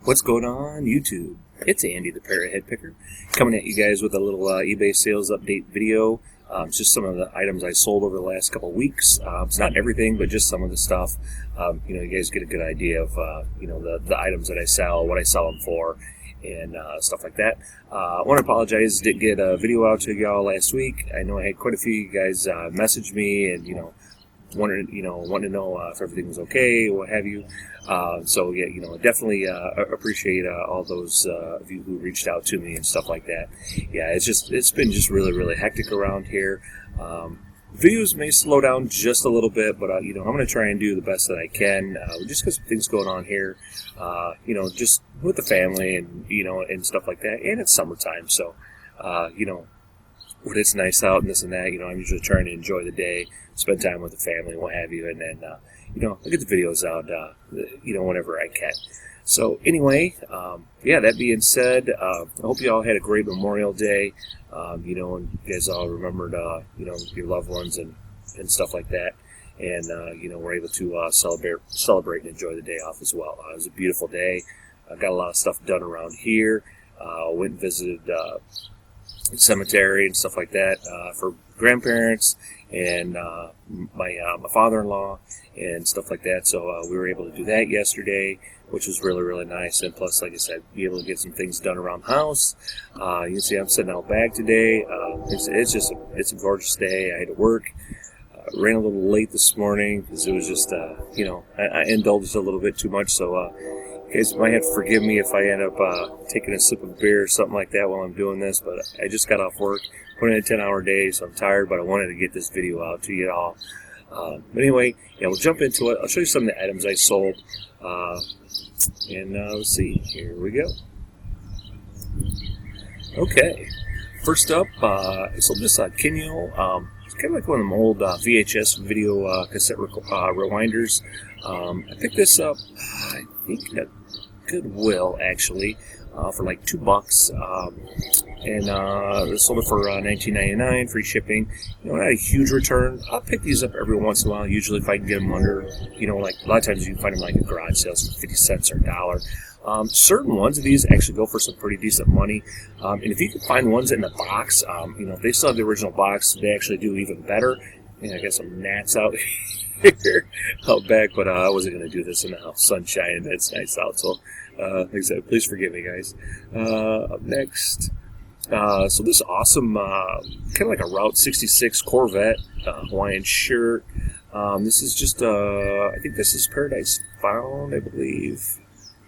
What's going on YouTube? It's Andy the Parrot Head Picker coming at you guys with a little eBay sales update video. It's just some of the items I sold over the last couple of weeks. It's not everything, but just some of the stuff. You guys get a good idea of the items that I sell, what I sell them for, and stuff like that. I want to apologize, didn't get a video out to y'all last week. I know I had quite a few of you guys message me and wanted to know if everything was okay, what have you. So yeah, definitely appreciate all those of you who reached out to me and stuff like that. Yeah, it's been just really hectic around here. Videos may slow down just a little bit, but I'm going to try and do the best that I can. Just because things going on here, just with the family and and stuff like that. And it's summertime, so when it's nice out and this and that, I'm usually trying to enjoy the day, spend time with the family, what have you, and then, I'll get the videos out, whenever I can. So anyway, yeah, that being said, I hope you all had a great Memorial Day, and you guys all remembered, your loved ones and stuff like that, and, we're able to celebrate and enjoy the day off as well. It was a beautiful day. I got a lot of stuff done around here. Went and visited, cemetery and stuff like that for grandparents and my father-in-law and stuff like that. So we were able to do that yesterday, which was really nice. And plus, like I said, be able to get some things done around the house. You can see I'm sitting out back today. It's a gorgeous day. I had to work. Ran a little late this morning because it was just I indulged a little bit too much. So you guys might have to forgive me if I end up taking a sip of beer or something like that while I'm doing this, but I just got off work, put in a 10-hour day, so I'm tired, but I wanted to get this video out to you all. But anyway, yeah, we'll jump into it. I'll show you some of the items I sold, and let's see, here we go. Okay, first up, I sold this Kinyo. It's kind of like one of them old VHS video cassette rewinders. I picked this up, I think, at Goodwill, actually, for like $2, and they sold it for $19.99, free shipping. Not a huge return. I'll pick these up every once in a while, usually if I can get them under, like a lot of times you can find them like at garage sales for 50 cents or $1. Certain ones of these actually go for some pretty decent money, and if you can find ones in the box, if they still have the original box, they actually do even better. And I got some gnats out here out back, but I wasn't going to do this in the sunshine, and it's nice out, so like I said, please forgive me, guys. Up next, so this awesome kind of like a Route 66 Corvette Hawaiian shirt. This is just I think this is Paradise Found, I believe.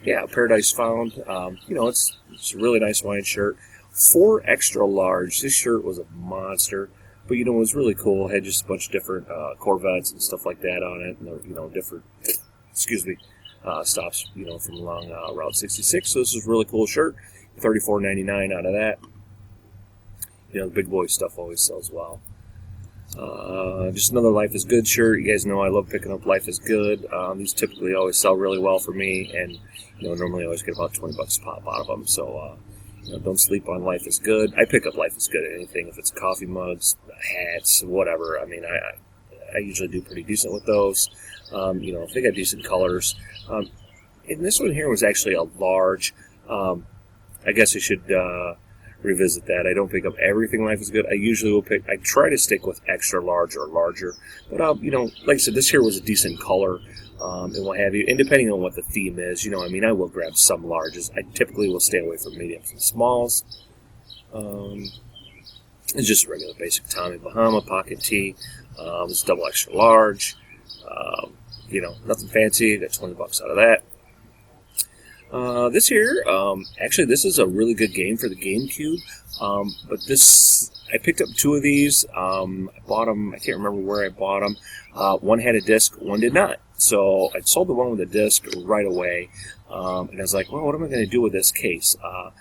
Yeah, Paradise Found. It's a really nice Hawaiian shirt. 4 extra large. This shirt was a monster. But, it was really cool. It had just a bunch of different Corvettes and stuff like that on it. And, different, stops, from along Route 66. So this is a really cool shirt. $34.99 out of that. The big boy stuff always sells well. Just another Life is Good shirt. You guys know I love picking up Life is Good. These typically always sell really well for me. And, normally I always get about $20 a pop out of them. So, don't sleep on Life is Good. I pick up Life is Good at anything. If it's coffee mugs, hats, whatever. I mean, I usually do pretty decent with those. If they got decent colors. And this one here was actually a large. I guess I should revisit that. I don't pick up everything Life is Good. I usually will I try to stick with extra large or larger. But, like I said, this here was a decent color. And what have you, and depending on what the theme is, I will grab some larges. I typically will stay away from mediums and smalls. It's just a regular basic Tommy Bahama pocket tee. It's double extra large. Nothing fancy. Got $20 out of that. This here, actually, this is a really good game for the GameCube. But I picked up 2 of these. I bought them. I can't remember where I bought them. One had a disc, one did not. So I sold the one with the disc right away. And I was like, well, what am I going to do with this case? I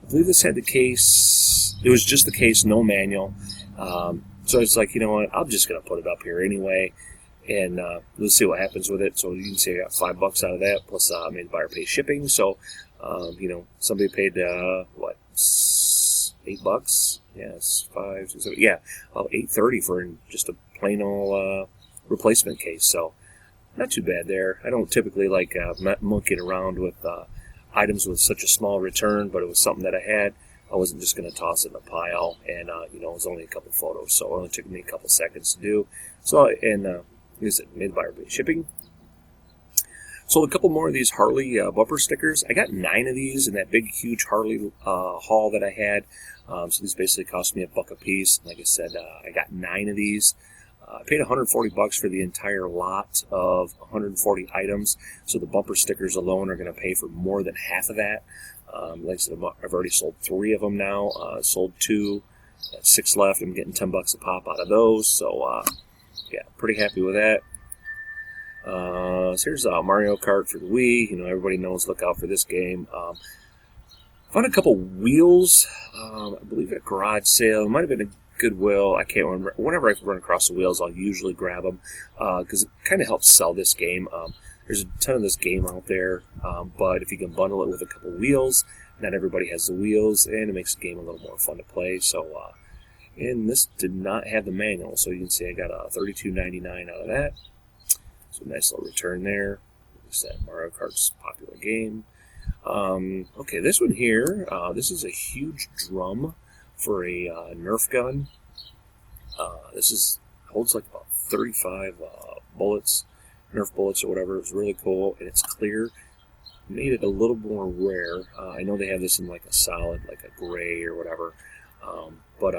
believe this had the case. It was just the case, no manual. So I was like, you know what? I'm just going to put it up here anyway. And let's see what happens with it. So you can see I got $5 out of that. Plus I made the buyer pay shipping. So, somebody paid, what, $8? Yes, 5, 6, 7, yeah, $8.30 for just a plain old replacement case. So not too bad there. I don't typically like monkeying around with items with such a small return, but it was something that I had. I wasn't just going to toss it in a pile, and you know, it was only a couple photos, so it only took me a couple seconds to do. So, and use it made by shipping. Sold a couple more of these Harley bumper stickers. I got 9 of these in that big, huge Harley haul that I had. So these basically cost me $1 a piece. Like I said, I got 9 of these. I paid $140 for the entire lot of 140 items. So the bumper stickers alone are going to pay for more than half of that. Like I said, I've already sold 3 of them now. Sold 2, 6 left. I'm getting $10 a pop out of those. So yeah, pretty happy with that. So here's Mario Kart for the Wii. You know, everybody knows, look out for this game. Found a couple wheels, I believe at a garage sale. It might have been a Goodwill. I can't remember. Whenever I run across the wheels, I'll usually grab them because it kind of helps sell this game. There's a ton of this game out there, but if you can bundle it with a couple wheels, not everybody has the wheels, and it makes the game a little more fun to play. So, and this did not have the manual, so you can see I got a $32.99 out of that. So nice little return there. It's that Mario Kart's popular game. Okay, this one here, this is a huge drum for a Nerf gun. This holds like about 35 bullets, Nerf bullets or whatever. It's really cool, and it's clear. Made it a little more rare. I know they have this in like a solid, like a gray or whatever. But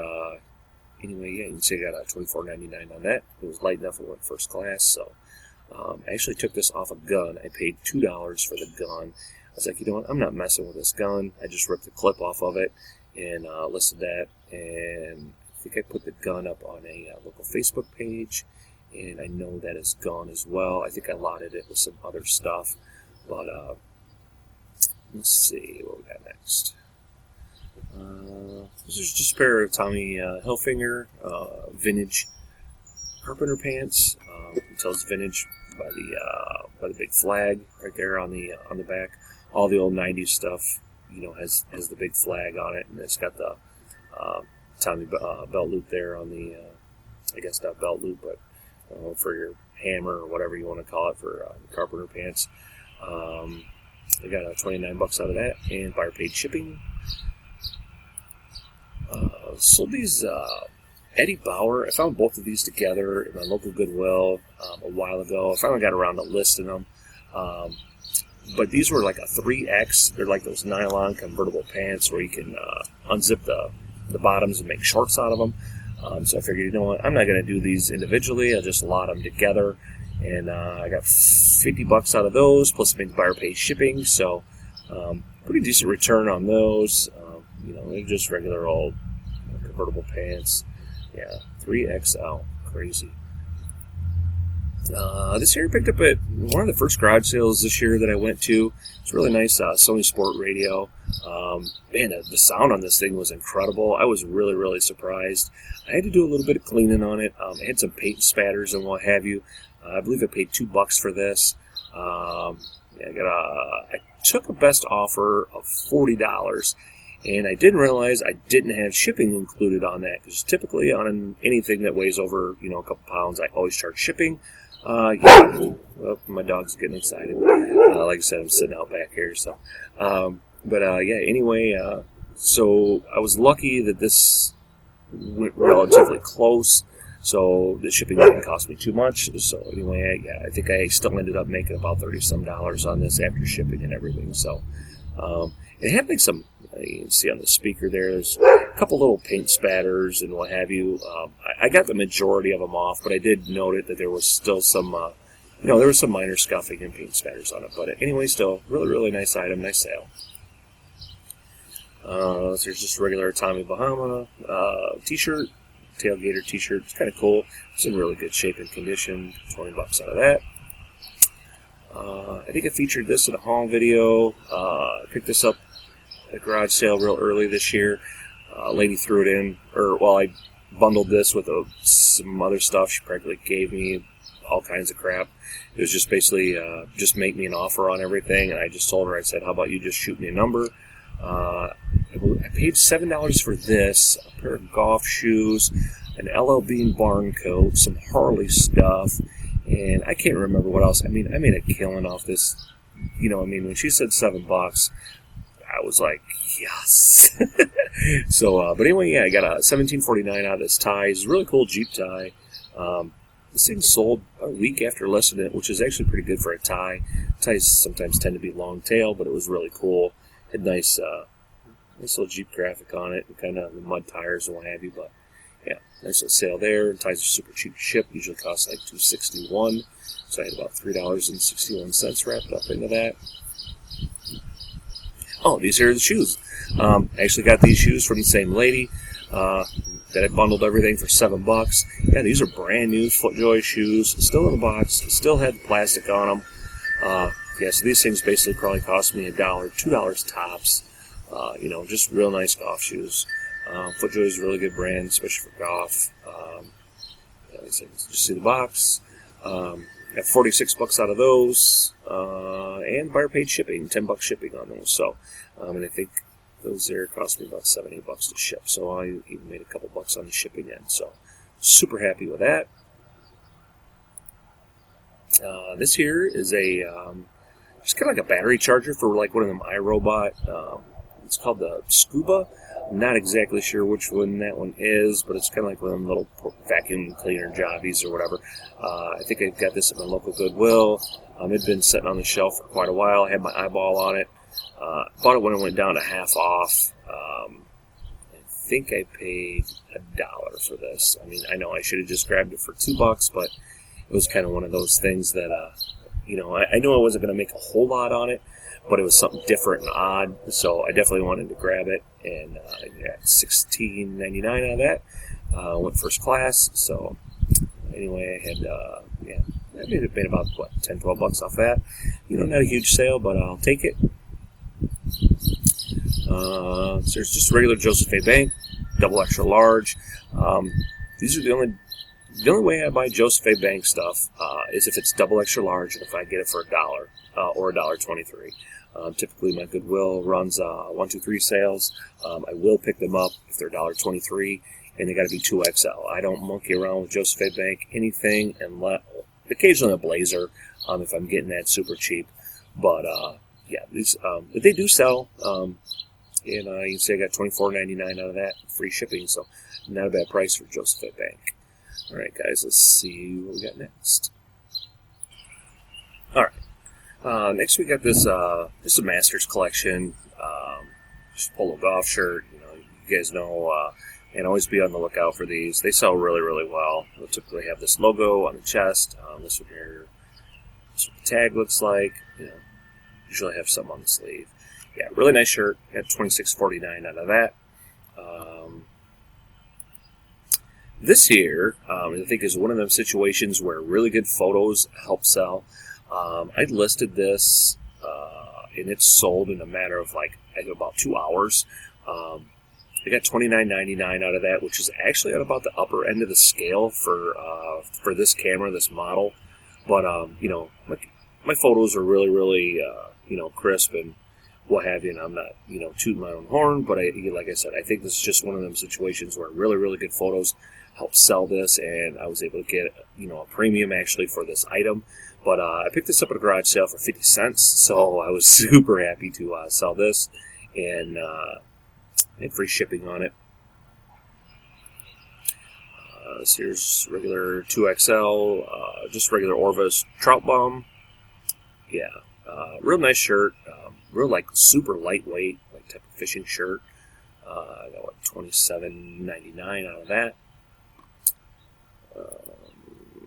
anyway, yeah, you can see I got a $24.99 on that. It was light enough, it went first class, so. I actually took this off a gun. I paid $2 for the gun. I was like, you know what, I'm not messing with this gun. I just ripped the clip off of it and listed that. And I think I put the gun up on a local Facebook page, and I know that is gone as well. I think I lotted it with some other stuff. But let's see what we got next. This is just a pair of Tommy Hilfiger vintage carpenter pants. It tells vintage by the big flag right there on the back. All the old '90s stuff, you know, has the big flag on it, and it's got the Tommy belt loop there on the I guess not belt loop, but for your hammer or whatever you want to call it for carpenter pants. I got $29 out of that, and buyer paid shipping. Sold these. Eddie Bauer, I found both of these together in my local Goodwill a while ago. I finally got around to listing them. But these were like a 3X. They're like those nylon convertible pants where you can unzip the bottoms and make shorts out of them. So I figured, you know what, I'm not going to do these individually. I'll just lot them together. And I got $50 out of those, plus make buyer pay shipping. So pretty decent return on those. You know, they're just regular old convertible pants. Yeah, 3XL. Crazy. This year I picked up at one of the first garage sales this year that I went to. It's a really nice Sony Sport radio. Man, the sound on this thing was incredible. I was really, really surprised. I had to do a little bit of cleaning on it. I had some paint spatters and what have you. I believe I paid $2 for this. I took a best offer of $40. And I didn't realize I didn't have shipping included on that, because typically on anything that weighs over, you know, a couple pounds, I always charge shipping. Yeah, well, my dog's getting excited. Like I said, I'm sitting out back here, so. Yeah, anyway, so I was lucky that this went relatively close, so the shipping didn't cost me too much. So anyway, I think I still ended up making about $30-some on this after shipping and everything. So it had like some. You can see on the speaker there's a couple little paint spatters and what have you. I got the majority of them off, but I did note it that there was still some, there was some minor scuffing and paint spatters on it. But anyway, still, really, really nice item, nice sale. So there's just a regular Tommy Bahama t-shirt, tailgater t-shirt. It's kind of cool. It's in really good shape and condition. $20 out of that. I think I featured this in a haul video. I picked this up at a garage sale real early this year. A lady threw it in, I bundled this with some other stuff. She practically gave me all kinds of crap. It was just basically just make me an offer on everything, and I just told her, I said, how about you just shoot me a number? I paid $7 for this, a pair of golf shoes, an LL Bean barn coat, some Harley stuff, and I can't remember what else. I mean, I made a killing off this you know, I mean, when she said $7, I was like, yes. So, but anyway, yeah, I got a $17.49 out of this tie. It's a really cool Jeep tie. This thing sold a week after listing it, which is actually pretty good for a tie. Ties sometimes tend to be long tail, but it was really cool. Had nice little Jeep graphic on it, and kind of the mud tires and what have you. But yeah, nice little sale there. Ties are super cheap to ship. Usually cost like $2.61, so I had about $3.61 wrapped up into that. Oh, these are the shoes. I actually got these shoes from the same lady that I bundled everything for $7. Yeah, these are brand new FootJoy shoes, still in the box, still had the plastic on them. Yeah, so these things basically probably cost me $1, $2 tops. You know, just real nice golf shoes. FootJoy is a really good brand, especially for golf. Just see the box. Got $46 out of those, and buyer paid shipping, $10 shipping on those. So, and I think those there cost me about $7, $8 to ship. So I even made a couple bucks on the shipping end. So, super happy with that. This here is just kind of like a battery charger for like one of them iRobot. It's called the Scuba. I'm not exactly sure which one that one is, but it's kind of like one of them little vacuum cleaner jobbies or whatever. I think I got this at my local Goodwill. It had been sitting on the shelf for quite a while. I had my eyeball on it. Bought it when it went down to half off. I think I paid $1 for this. I mean, I know I should have just grabbed it for $2, but it was kind of one of those things that, you know, I knew I wasn't going to make a whole lot on it, but it was something different and odd, so I definitely wanted to grab it, and I got $16.99 out of that. Went first class, so anyway, I had, yeah, I made about, what, $10, $12 off that. You know, not a huge sale, but I'll take it. So there's just regular Joseph A. Bank, double extra large. These are the only way I buy Joseph A. Bank stuff is if it's double extra large, and if I get it for $1 or $1.23. Typically, my Goodwill runs 1, 2, 3 sales. I will pick them up if they're $1.23, and they got to be 2XL. I don't monkey around with Joseph A. Bank anything, unless occasionally a blazer if I'm getting that super cheap. But yeah, these but they do sell. And you can say I got $24.99 out of that, free shipping. So not a bad price for Joseph A. Bank. All right, guys, let's see what we got next. All right, next we got this. This is a Masters collection. Just polo golf shirt. You know, you guys know, and always be on the lookout for these. They sell really, really well. They'll typically have this logo on the chest. This one here. This is what the tag looks like. You know, usually have some on the sleeve. Yeah, really nice shirt. Got $26.49 out of that. This here, I think, is one of them situations where really good photos help sell. I listed this, and it's sold in a matter of like about 2 hours. I got $29.99 out of that, which is actually at about the upper end of the scale for this camera, this model. But you know, my photos are really, really you know, crisp and what have you, and I'm not, you know, tooting my own horn, but like I said, I think this is just one of them situations where really, really good photos help sell this, and I was able to get, you know, a premium actually for this item. But I picked this up at a garage sale for 50 cents, so I was super happy to sell this, and free shipping on it. So here's regular 2XL, just regular Orvis trout bum. Yeah, real nice shirt. Real like super lightweight, like type of fishing shirt. I got what, $27.99 out of that.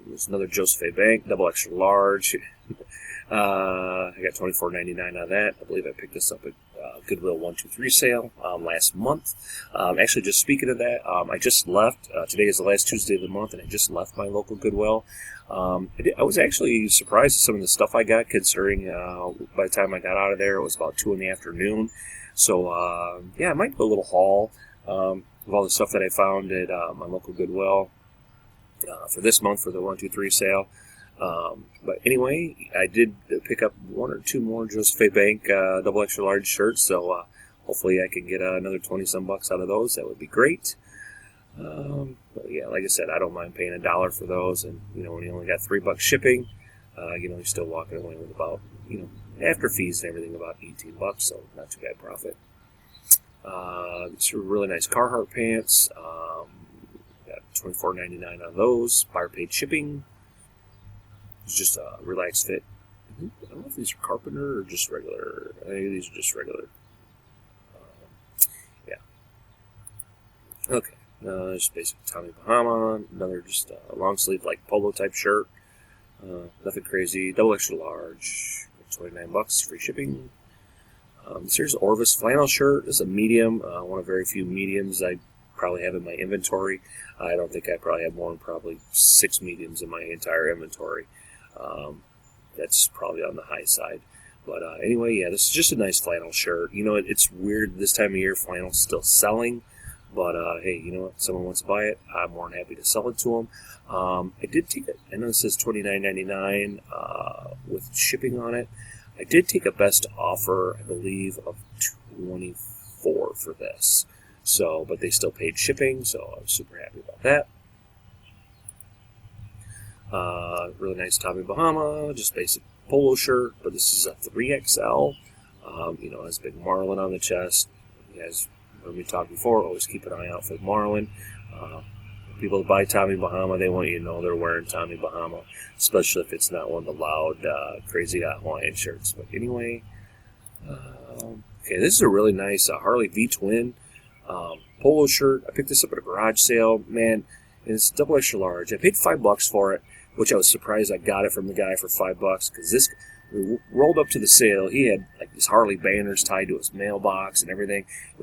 There's another Joseph A. Bank, double extra large. I got $24.99 out of that. I believe I picked this up at Goodwill 1, 2, 3 sale last month. Actually, just speaking of that, I just left. Today is the last Tuesday of the month, and I just left my local Goodwill. I was actually surprised at some of the stuff I got, considering by the time I got out of there, it was about 2 in the afternoon. So, yeah, I might do a little haul of all the stuff that I found at my local Goodwill for this month for the 1, 2, 3 sale. But anyway, I did pick up 1 or 2 more Joseph A. Bank double extra large shirts, so hopefully I can get another 20-some bucks out of those. That would be great. But yeah, like I said, I don't mind paying $1 for those, and you know, when you only got $3 shipping, you know, you're still walking away with about, you know, after fees and everything, about $18, so not too bad profit. These are really nice Carhartt pants. Got $24.99 on those. Buyer paid shipping. It's just a relaxed fit. I don't know if these are Carpenter or just regular. I think these are just regular. Yeah. Okay. Just basic Tommy Bahama. Another just long sleeve like polo type shirt. Nothing crazy. Double extra large. $29. Free shipping. Here's an Orvis flannel shirt. It's a medium. One of very few mediums I probably have in my inventory. I don't think I probably have more than probably 6 mediums in my entire inventory. That's probably on the high side. But anyway, yeah, this is just a nice flannel shirt. You know, it's weird this time of year, flannel's still selling. But, hey, you know what? Someone wants to buy it. I'm more than happy to sell it to them. I did take it. I know it says $29.99 with shipping on it. I did take a best offer, I believe, of $24 for this. So, but they still paid shipping, so I was super happy about that. Really nice Tommy Bahama, just basic polo shirt, but this is a 3XL. You know, has big marlin on the chest. You guys heard me talk before, always keep an eye out for the marlin. People that buy Tommy Bahama, they want you to know they're wearing Tommy Bahama, especially if it's not one of the loud, crazy Hawaiian shirts. But anyway, okay, this is a really nice Harley V-Twin polo shirt. I picked this up at a garage sale, man. And it's double extra large. I paid $5 for it, which I was surprised I got it from the guy for $5 because this. We rolled up to the sale. He had like these Harley banners tied to his mailbox and everything. I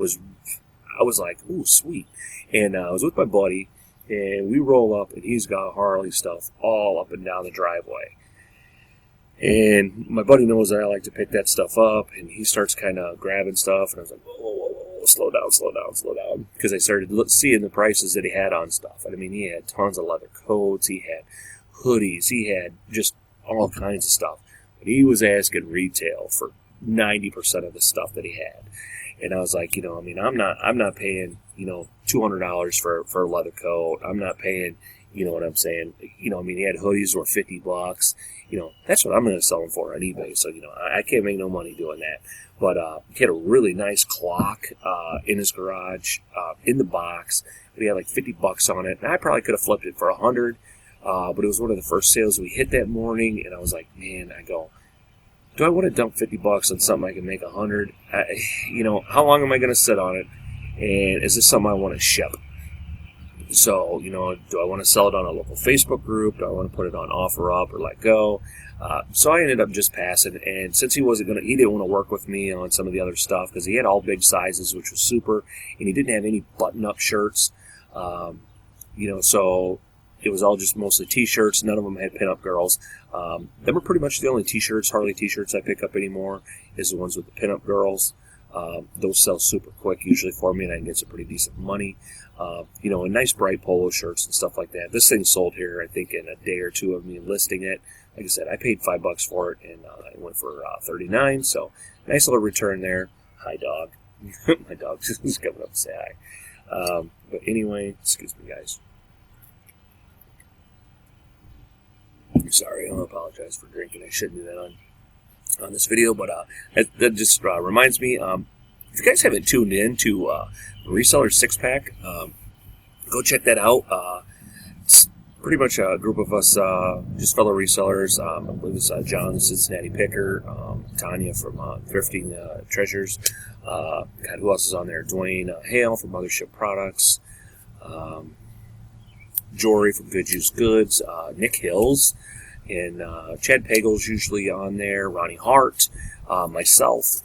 was like, ooh, sweet. And I was with my buddy. And we roll up, and he's got Harley stuff all up and down the driveway. And my buddy knows that I like to pick that stuff up, and he starts kind of grabbing stuff, and I was like, whoa, whoa, whoa, slow down. Because I started seeing the prices that he had on stuff. I mean, he had tons of leather coats, he had hoodies, he had just all kinds of stuff. But he was asking retail for 90% of the stuff that he had. And I was like, you know, I mean, I'm not paying, you know, $200 for a leather coat. I'm not paying, you know what I'm saying? You know, I mean, he had hoodies that were $50. You know, that's what I'm going to sell them for on eBay. So, you know, I can't make no money doing that. But he had a really nice clock in his garage, in the box. But he had like $50 on it. And I probably could have flipped it for $100. But it was one of the first sales we hit that morning. And I was like, man, do I want to dump $50 on something I can make $100? You know, how long am I going to sit on it? And is this something I want to ship? So, you know, do I want to sell it on a local Facebook group? Do I want to put it on OfferUp or Let Go? So I ended up just passing. And since he didn't want to work with me on some of the other stuff because he had all big sizes, which was super, and he didn't have any button-up shirts. You know, so it was all just mostly T-shirts. None of them had pin-up girls. Them are pretty much the only T-shirts, Harley T-shirts I pick up anymore, is the ones with the pin-up girls. Those sell super quick usually for me, and I can get some pretty decent money. You know, and nice bright polo shirts and stuff like that. This thing sold here, I think, in a day or two of me listing it. Like I said, I paid $5 for it, and it went for $39. So nice little return there. Hi, dog. My dog's just coming up to say hi. But anyway, excuse me, guys. I'm sorry. I apologize for drinking. I shouldn't do that on this video, but that just reminds me. If you guys haven't tuned in to Reseller 6-Pack, go check that out. It's pretty much a group of us, just fellow resellers. I believe it's John, the Cincinnati Picker, Tanya from Thrifting Treasures. God, who else is on there? Dwayne Hale from Mothership Products. Jory from Good Juice Goods. Nick Hills. And Chad Pagel's usually on there. Ronnie Hart. Myself.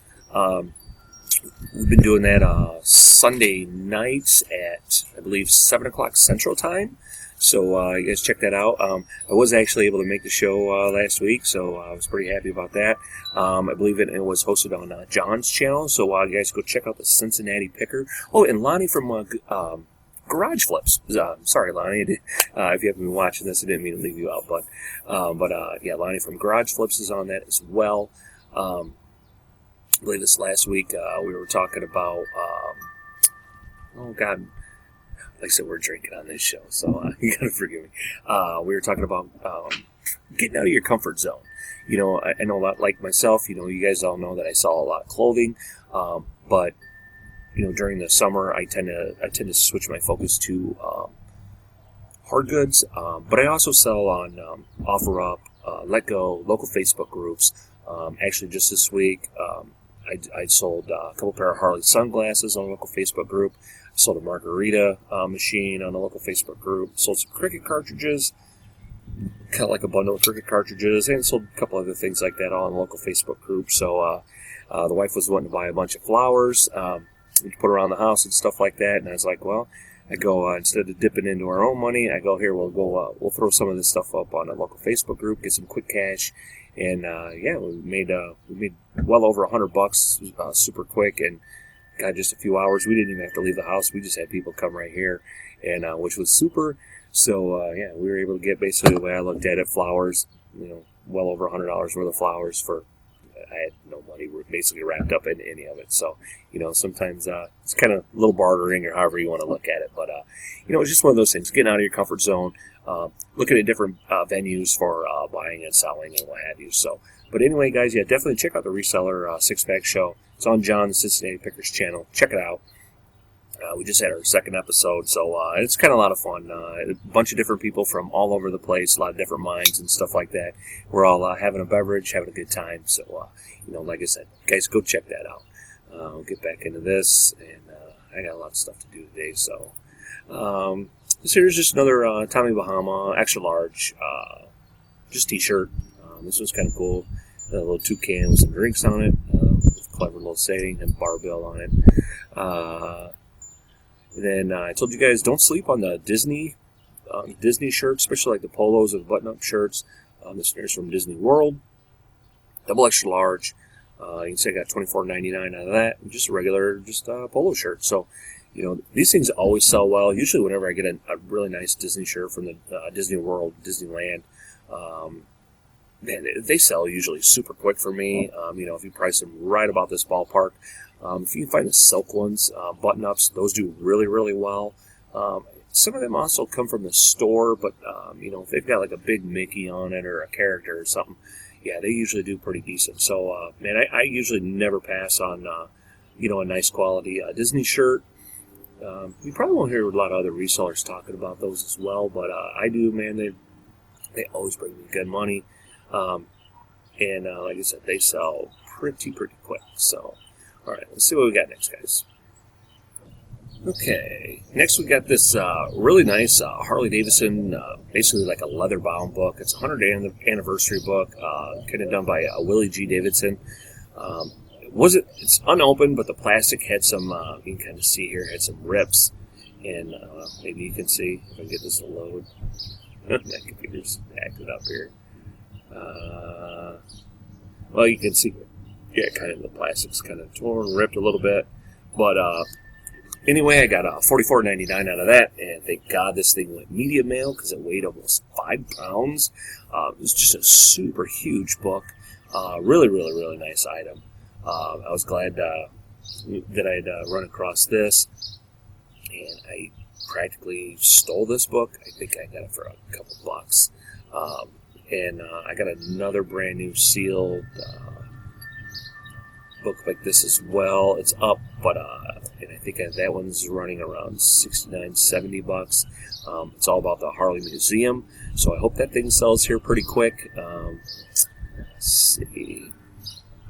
We've been doing that Sunday nights at, I believe, 7 o'clock Central Time. So you guys check that out. I was actually able to make the show last week, so I was pretty happy about that. I believe it was hosted on John's channel, so you guys go check out the Cincinnati Picker. Oh, and Lonnie from Garage Flips. Sorry, Lonnie, if you haven't been watching this, I didn't mean to leave you out. But yeah, Lonnie from Garage Flips is on that as well. I believe this last week we were talking about, oh God, like I said, we're drinking on this show, so you gotta forgive me. We were talking about getting out of your comfort zone. I know a lot like myself. You guys all know that I sell a lot of clothing, but during the summer I tend to switch my focus to hard goods. But I also sell on OfferUp, Let Go, local Facebook groups. Actually, just this week, I sold a couple pair of Harley sunglasses on a local Facebook group. I sold a margarita machine on a local Facebook group. Sold some cricket cartridges, kind of like a bundle of cricket cartridges, and sold a couple other things like that all in a local Facebook group. So the wife was wanting to buy a bunch of flowers to put around the house and stuff like that, and I was like, well, I go instead of dipping into our own money, I go here. We'll throw some of this stuff up on a local Facebook group, get some quick cash, and we made well over $100 super quick, and got just a few hours. We didn't even have to leave the house. We just had people come right here, and which was super. So we were able to get basically the way I looked at it, flowers, well over $100 worth of flowers for. I had no money basically wrapped up in any of it. So, sometimes it's kind of a little bartering or however you want to look at it. But, it's just one of those things, getting out of your comfort zone, looking at different venues for buying and selling and what have you. So, but anyway, guys, definitely check out the Reseller Six-Pack Show. It's on John, the Cincinnati Pickers channel. Check it out. We just had our second episode, so it's kind of a lot of fun. A bunch of different people from all over the place, a lot of different minds and stuff like that. We're all having a beverage, having a good time. So, like I said, guys, go check that out. We'll get back into this, and I got a lot of stuff to do today. So, this here's just another Tommy Bahama, extra large, just t-shirt. This was kind of cool. A little toucan with some drinks on it, with a clever little saying and barbell on it. Then I told you guys, don't sleep on the Disney shirts, especially like the polos or the button-up shirts. This is from Disney World, double extra large. You can say I got $24.99 out of that, just a regular, polo shirt. So, these things always sell well. Usually, whenever I get a really nice Disney shirt from the Disney World, Disneyland, man, they sell usually super quick for me. If you price them right about this ballpark. If you can find the silk ones, button-ups, those do really, really well. Some of them also come from the store, but, if they've got like a big Mickey on it or a character or something, they usually do pretty decent. So, man, I usually never pass on, a nice quality Disney shirt. You probably won't hear a lot of other resellers talking about those as well, but I do, man. They always bring me good money. And like I said, they sell pretty quick, so... All right, let's see what we got next, guys. Okay, next we got this really nice Harley Davidson, basically like a leather-bound book. It's a 100th anniversary book, kind of done by Willie G. Davidson. It's unopened, but the plastic had some, you can kind of see here, had some rips. And maybe you can see, if I can get this to load. My computer's acted up here. Well, you can see... kind of the plastic's kind of torn, ripped a little bit. But anyway, I got $44.99 out of that, and thank God this thing went media mail because it weighed almost 5 pounds. It was just a super huge book. Really, really, really nice item. I was glad that I'd run across this, and I practically stole this book. I think I got it for a couple bucks. And I got another brand new sealed book like this as well. It's up, but and I think that one's running around $69-$70. It's all about the Harley Museum, so I hope that thing sells here pretty quick. Let's see.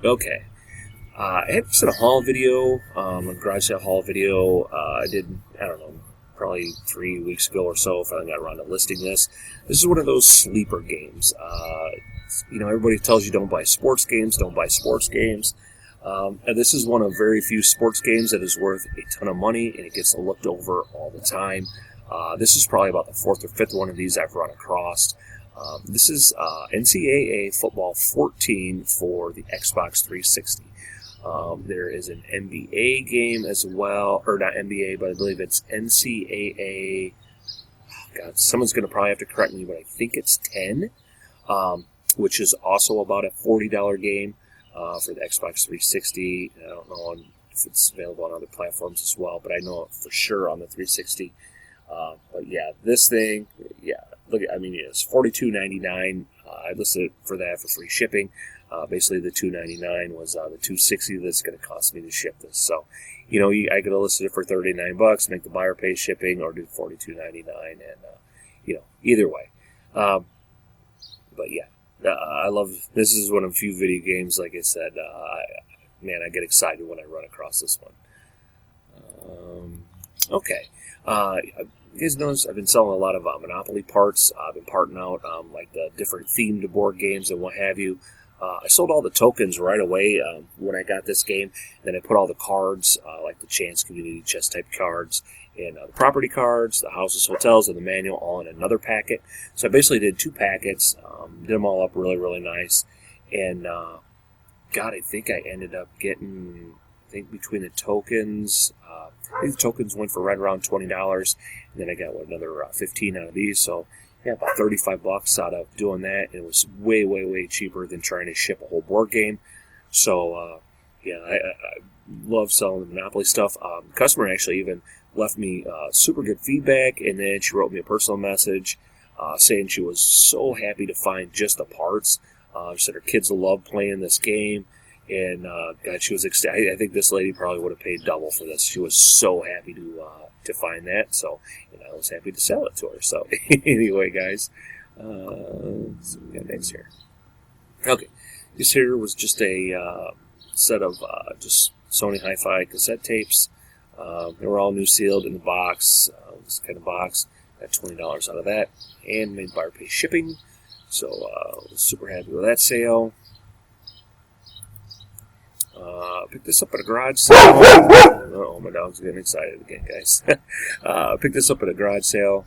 Okay. I had just a haul video, a garage sale haul video. I don't know, probably 3 weeks ago or so. Finally got around to listing this. This is one of those sleeper games. Everybody tells you don't buy sports games, and this is one of very few sports games that is worth a ton of money, and it gets looked over all the time. This is probably about the 4th or 5th one of these I've run across. This is NCAA Football 14 for the Xbox 360. There is an NBA game as well, or not NBA, but I believe it's NCAA. God, someone's going to probably have to correct me, but I think it's 10, which is also about a $40 game for the Xbox 360. I don't know if it's available on other platforms as well, but I know it for sure on the 360. But yeah, this thing, look, it's $42.99. I listed it for that for free shipping. Basically, the $2.99 was the $2.60 that's going to cost me to ship this. So, I could have listed it for $39, make the buyer pay shipping, or do $42.99, and either way. But yeah, I love this. Is one of the few video games, like I said, I get excited when I run across this one. Okay. You guys notice I've been selling a lot of Monopoly parts. I've been parting out like the different themed board games and what have you. I sold all the tokens right away when I got this game. Then I put all the cards, like the Chance Community Chest type cards, and the property cards, the houses, hotels, and the manual all in another packet. So I basically did 2 packets, did them all up really, really nice. And, God, I think I ended up getting, between the tokens, I think the tokens went for right around $20. And then I got another 15 out of these. So, yeah, about $35 out of doing that. And it was way, way, way cheaper than trying to ship a whole board game. So, I love selling the Monopoly stuff. The customer actually even left me super good feedback. And then she wrote me a personal message saying she was so happy to find just the parts. She said her kids love playing this game. And, God, she was ecstatic. I think this lady probably would have paid double for this. She was so happy to find that. So, and I was happy to sell it to her. So, anyway, guys, let's see what we got next here. Okay, this here was just a set of just Sony Hi-Fi cassette tapes. They were all new sealed in the box. This kind of box. Got $20 out of that. And made buyer pay shipping. So, was super happy with that sale. Picked this up at a garage sale. Oh, my dog's getting excited again, guys. Picked this up at a garage sale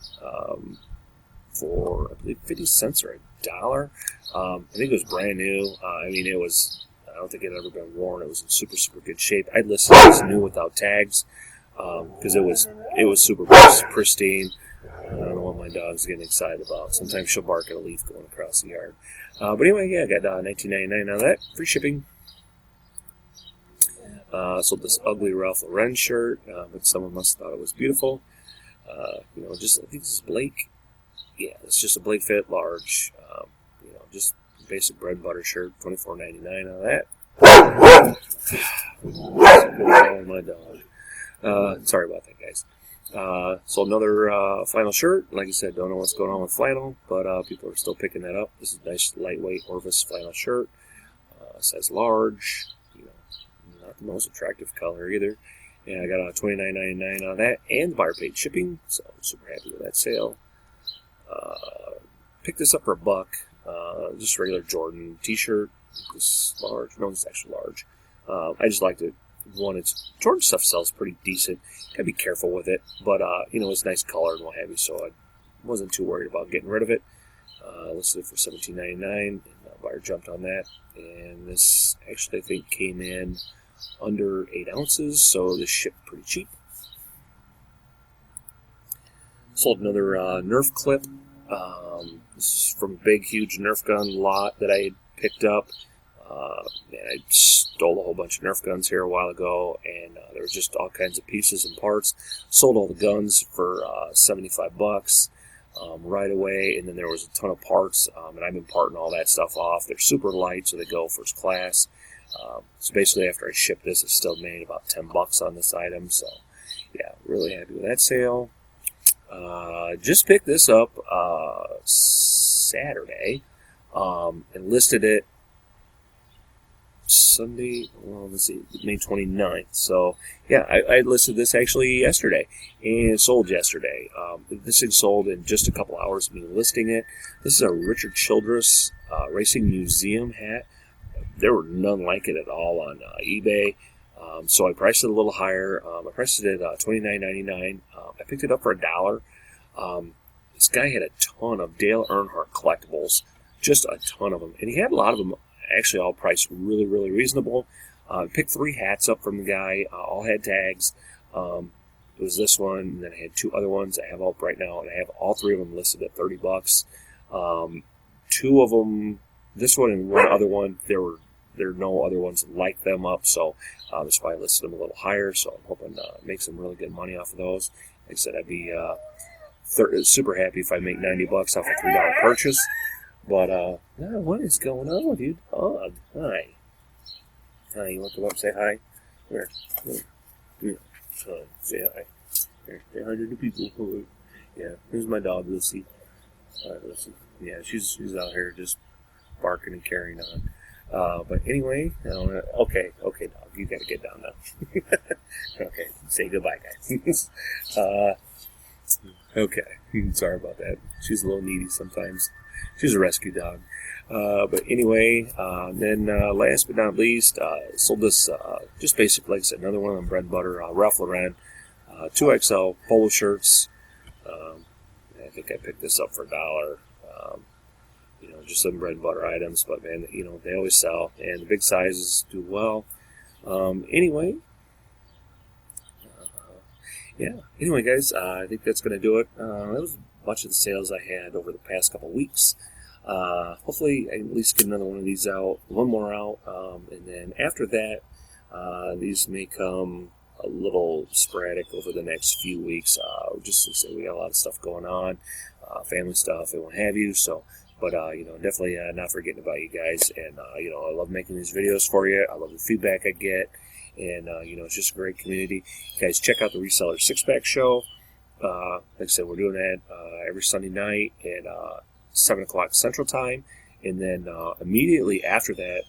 for, I believe, 50 cents or $1. I think it was brand new. I don't think it had ever been worn. It was in super, super good shape. I listed it as new without tags because it was super pristine. I don't know what my dog's getting excited about. Sometimes she'll bark at a leaf going across the yard. But anyway, yeah, I got $19.99 out of that. Free shipping. Sold this ugly Ralph Lauren shirt, but someone must have thought it was beautiful. I think this is Blake. Yeah, it's just a Blake fit, large. Just basic bread and butter shirt, $24.99 out of that. Oh, my dog. Sorry about that, guys. Sold another flannel shirt. Like I said, don't know what's going on with flannel, but people are still picking that up. This is a nice, lightweight Orvis flannel shirt. Size large. Not the most attractive color either. And I got $29.99 on that, and the buyer paid shipping, so I'm super happy with that sale. Picked this up for $1. Just a regular Jordan t-shirt. This large. No, it's actually large. I just liked it. Jordan stuff sells pretty decent. Gotta be careful with it, but it's nice color and what have you, so I wasn't too worried about getting rid of it. Listed it for $17.99, and the buyer jumped on that. And this actually, I think, came in under 8 ounces, so this shipped pretty cheap. Sold another Nerf clip. This is from a big, huge Nerf gun lot that I had picked up. I stole a whole bunch of Nerf guns here a while ago, and there was just all kinds of pieces and parts. Sold all the guns for $75 right away, and then there was a ton of parts, and I've been parting all that stuff off. They're super light, so they go first class. So basically, after I ship this, it still made about $10 on this item. So, yeah, really happy with that sale. Just picked this up Saturday and listed it Sunday, May 29th. So, yeah, I listed this actually yesterday and sold yesterday. This thing sold in just a couple hours of me listing it. This is a Richard Childress Racing Museum hat. There were none like it at all on eBay, so I priced it a little higher. I priced it at $29.99. I picked it up for $1. This guy had a ton of Dale Earnhardt collectibles, just a ton of them, and he had a lot of them actually all priced really, really reasonable. Picked 3 hats up from the guy, all had tags. It was this one, and then I had 2 other ones I have up right now, and I have all 3 of them listed at $30. 2 of them, this one and one other one, there are no other ones like them up, so that's why I listed them a little higher. So I'm hoping to make some really good money off of those. Like I said, I'd be super happy if I make $90 off a $3 purchase. But yeah, what is going on with you, dog? Hi. Hi. You want to come up and say hi? Here. Here. Say hi. Here. Say hi to the people. Yeah. Here's my dog, Lucy. Lucy. Yeah, she's out here just barking and carrying on. But anyway, okay, dog, you gotta get down now. Okay, say goodbye, guys. Okay, sorry about that. She's a little needy sometimes. She's a rescue dog. But anyway, then last but not least, sold this just basic, like I said, another one of them bread and butter Ralph Lauren 2XL polo shirts. I think I picked this up for $1. Just some bread and butter items, but man, they always sell, and the big sizes do well. Anyway, yeah. Anyway, guys, I think that's going to do it. That was a bunch of the sales I had over the past couple weeks. Hopefully, I can at least get another one of these out, one more out, and then after that, these may come a little sporadic over the next few weeks. Just to say, we got a lot of stuff going on, family stuff and what have you. So. But, definitely not forgetting about you guys. And, I love making these videos for you. I love the feedback I get. And, it's just a great community. You guys, check out the Reseller Six-Pack Show. Like I said, we're doing that every Sunday night at 7 o'clock Central Time. And then immediately after that,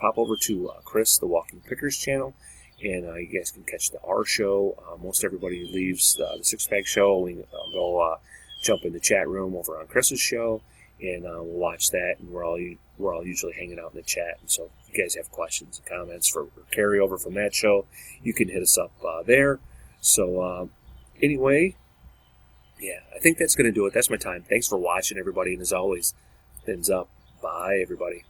pop over to Chris, the Walking Pickers channel. And you guys can catch the R Show. Most everybody leaves the Six-Pack Show. We go jump in the chat room over on Chris's show. And we'll watch that, and we're all usually hanging out in the chat. And so, if you guys have questions and comments for carryover from that show, you can hit us up there. So, anyway, yeah, I think that's going to do it. That's my time. Thanks for watching, everybody, and as always, thumbs up. Bye, everybody.